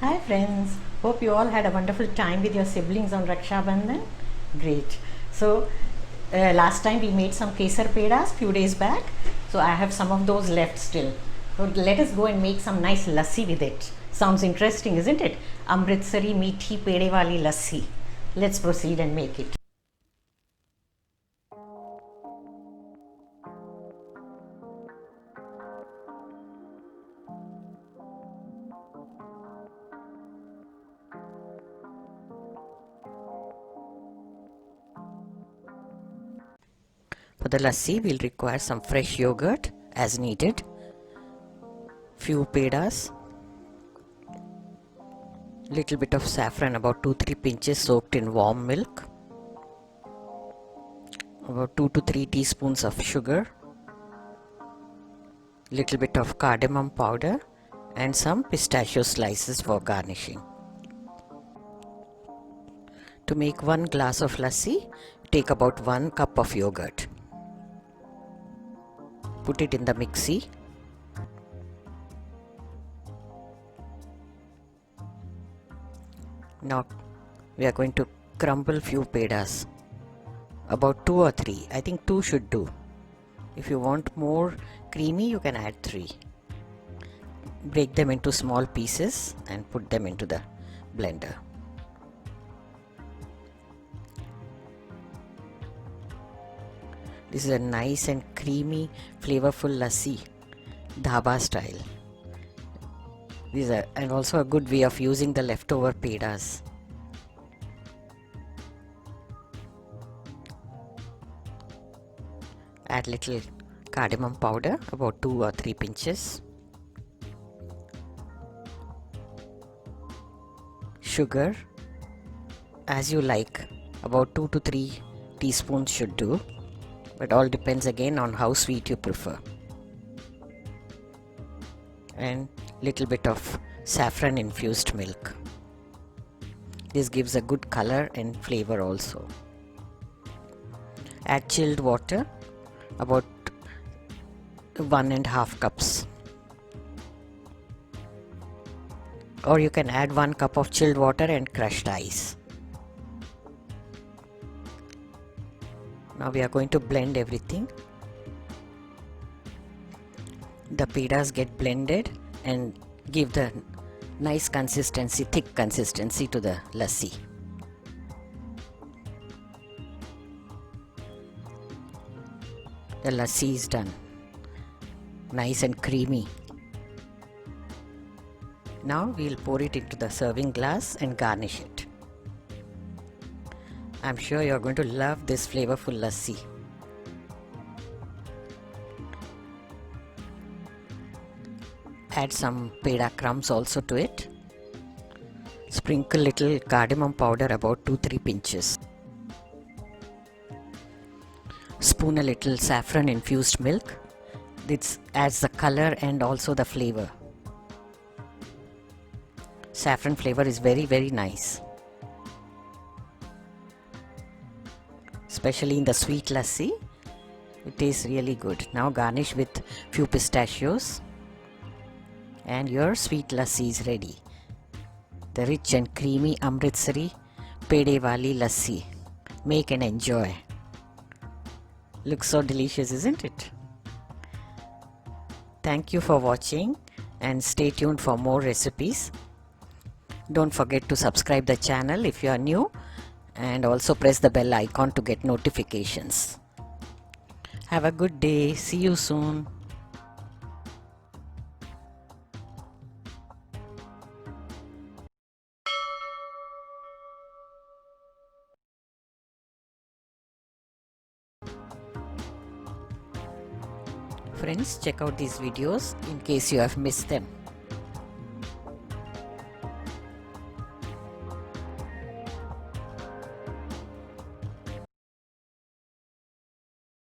Hi friends, hope you all had a wonderful time with your siblings on Raksha Bandhan. Great. So last time we made some Kesar Pedas few days back. So I have some of those left still. So let us go and make some nice lassi with it. Sounds interesting, isn't it? Amritsari pede Wali Lassi. Let's proceed and make it. For the lassi, we'll require some fresh yogurt as needed, few pedas, little bit of saffron, about 2-3 pinches soaked in warm milk, about 2 to 3 teaspoons of sugar, little bit of cardamom powder, and some pistachio slices for garnishing. To make 1 glass of lassi, take about 1 cup of yogurt. Put it in the mixie. Now we are going to crumble few pedas, about 2 or 3. I think 2 should do. If you want more creamy, you can add 3. Break them into small pieces and put them into the blender. This is a nice and creamy, flavorful lassi, Dhaba style. These are and also a good way of using the leftover pedas. Add little cardamom powder, about 2 or 3 pinches. Sugar, as you like, about 2 to 3 teaspoons should do. But all depends again on how sweet you prefer. And little bit of saffron infused milk. This gives a good color and flavor also. Add chilled water, about 1.5 cups. Or you can add 1 cup of chilled water and crushed ice. Now we are going to blend everything. The pedas get blended and give the nice consistency, thick consistency to the lassi. The lassi is done. Nice and creamy. Now we'll pour it into the serving glass and garnish it. I'm sure you're going to love this flavorful lassi. Add some peda crumbs also to it. Sprinkle little cardamom powder, about 2-3 pinches. Spoon a little saffron infused milk. This adds the color and also the flavor. Saffron flavor is very nice, especially in the sweet lassi. It tastes really good. Now garnish with few pistachios and your sweet lassi is ready. The rich and creamy Amritsari pede Wali Lassi. Make and enjoy. Looks so delicious, isn't it? Thank you for watching and stay tuned for more recipes. Don't forget to subscribe the channel if you are new, and also press the bell icon to get notifications. Have a good day. See you soon. Friends, check out these videos in case you have missed them.